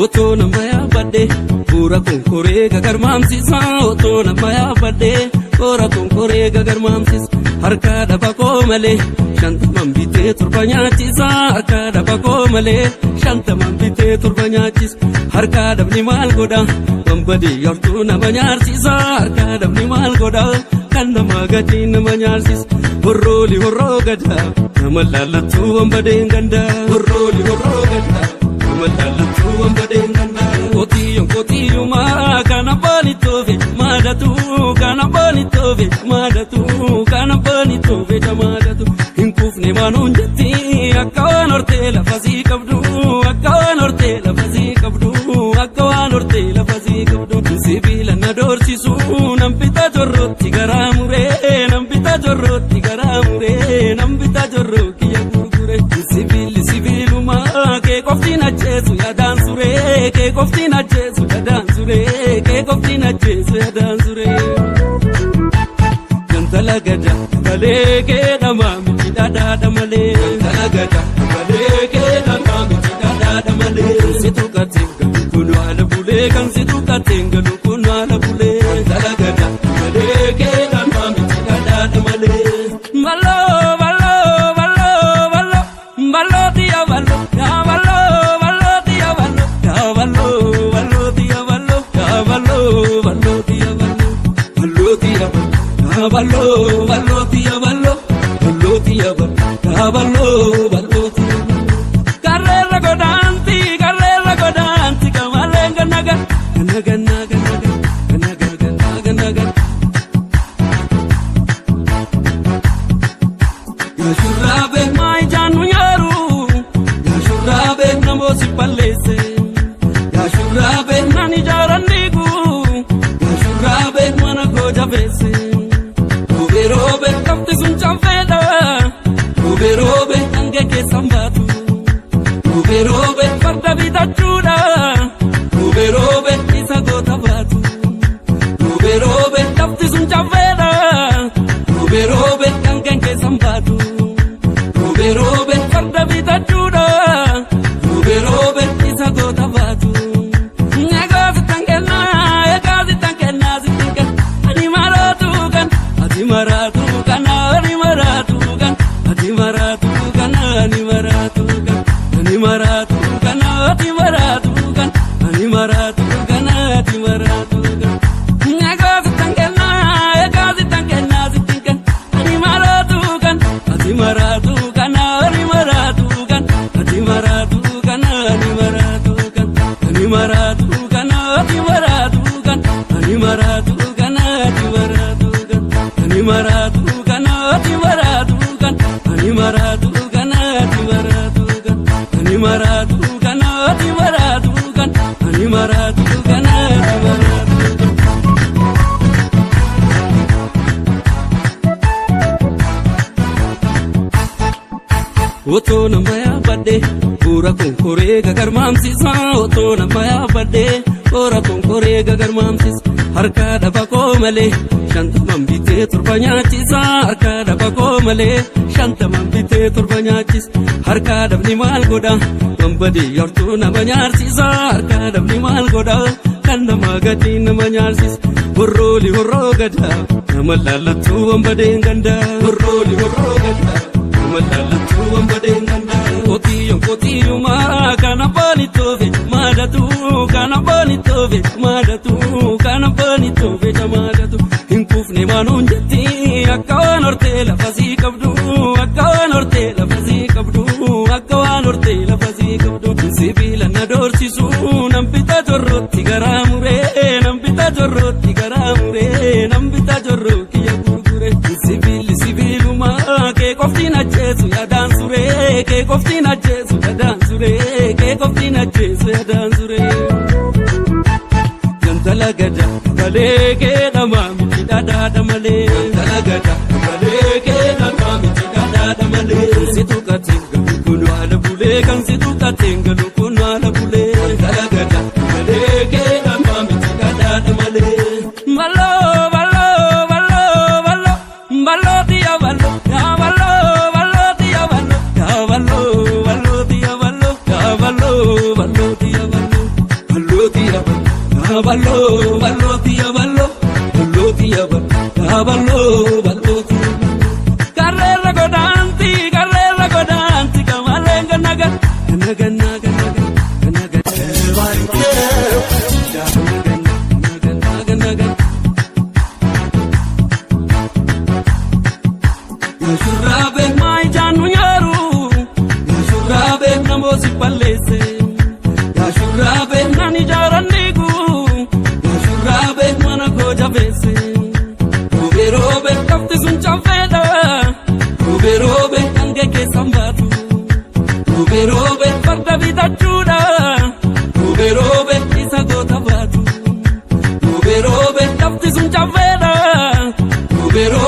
Otona maya bade, pura konkore gagar mamsisa. Otona maya bade, pura konkore gagar mamsis. Harka daba ko male, shanta mambite turbanya chisa. Harka daba ko male, shanta mambite turbanya chis. Harka dabni mal goda, mambadi yortu na banyar chisa. Harka dabni mal goda, kanda magati na banyar chis. Horroli horro gada, namallalatu mambade ganda. Horroli horro gada. Mallalatu ambadengana kotiyum ma kana bani tove madatu kana bani tove madatu kana bani tove madatu hinkufne manon jetti akkawan ortela fazi kabdu akkawan ortela fazi kabdu akkawan ortela fazi kabdu sibila nadorsisu nampita jorrotti garamure nampita jorrotti garamure nampita jorrotti yagurgure sibiluma ke koftina Jesu ya dansure ke koftina Jesu ya dansure ke koftina Jesu ya dansure Jantala gada male ke damami dada male Jantala gada male ke damami dada male situ katinga kunu ala bule kan situ katinga kunu ala bule Jantala gada male ke damami dada male Malo malo malo malo malo dia malo ya malo Ballo tia ballo tia ballo Carrera godanti kamalenga naga Ya shurabe mai janu yaru Ya shurabe namosi palese Ya shurabe nani jarandigu Ya shurabe mana goja vese Robe kapte sun chaveda robe ange ke sambatu robe farda vida chura robe isa gota batu robe kapte sun chaveda robe ange ke sambatu robe farda vida chura robe isa gota batu negazi tangena zitinga animaratu kan Adimaratu kana animaratu kan adimaratu kana animaratu kan animaratu kana adimaratu kan animaratu kana adimaratu kan Nagazi tangena zitinkan animaratu kan adimaratu kana animaratu kan adimaratu kana animaratu kan animaratu kana adimaratu kan animaratu kana adimaratu Animaratu kana animaratu kan animaratu kana animaratu kan animaratu kana animaratu kan animaratu kana animaratu Otona maya bade pura konkore gagar mamsisa Otona maya bade pura konkore gagar mamsis harka daba ko male shanta mambite turbanya chisa harka daba ko male shanta mambite turbanya chis harka dabni mal goda mambadi yortu na banyar chisa harka dabni mal goda kanda magati na banyar chis horroli horro gada namallalatu ambade ganda horroli horro gada namallalatu ambade ganda kotiyum ma kana bani tove madatu kana bani tove madatu kana bani tove madatu hinkufne manon jetti akkawan ortela fazi kabdu akkawan ortela fazi kabdu akkawan ortela fazi kabdu sibila nadorsisu nampita jorrotti garamure nampita jorrotti garamure nampita jorrotti yagurgure sibiluma ke koftina Jesu ya dansure ke koftina Jesu ya dansure ke koftina Jesu ya dansure Jantala gada male ke damami dada male Jantala gada male ke damami dada male situ katinga kunu ala bule kan situ katinga kunu ala bule Jantala gada male ke damami dada male Malo dia ballo ya ballo dia ballo ya ballo dia ballo ya ballo dia ballo ballo ballo tiya ballo ballo tiya ballo ballo tiya karera godanti kamalenga naga naga naga naga shurabe mai janu yaru shurabe namosi palese shurabe nani jarandigu shurabe mana koja vese robe kafti sunchafeda robe kange ke sambatu robe farda vida chuda robe isa gota batu robe kafti sunchafeda robe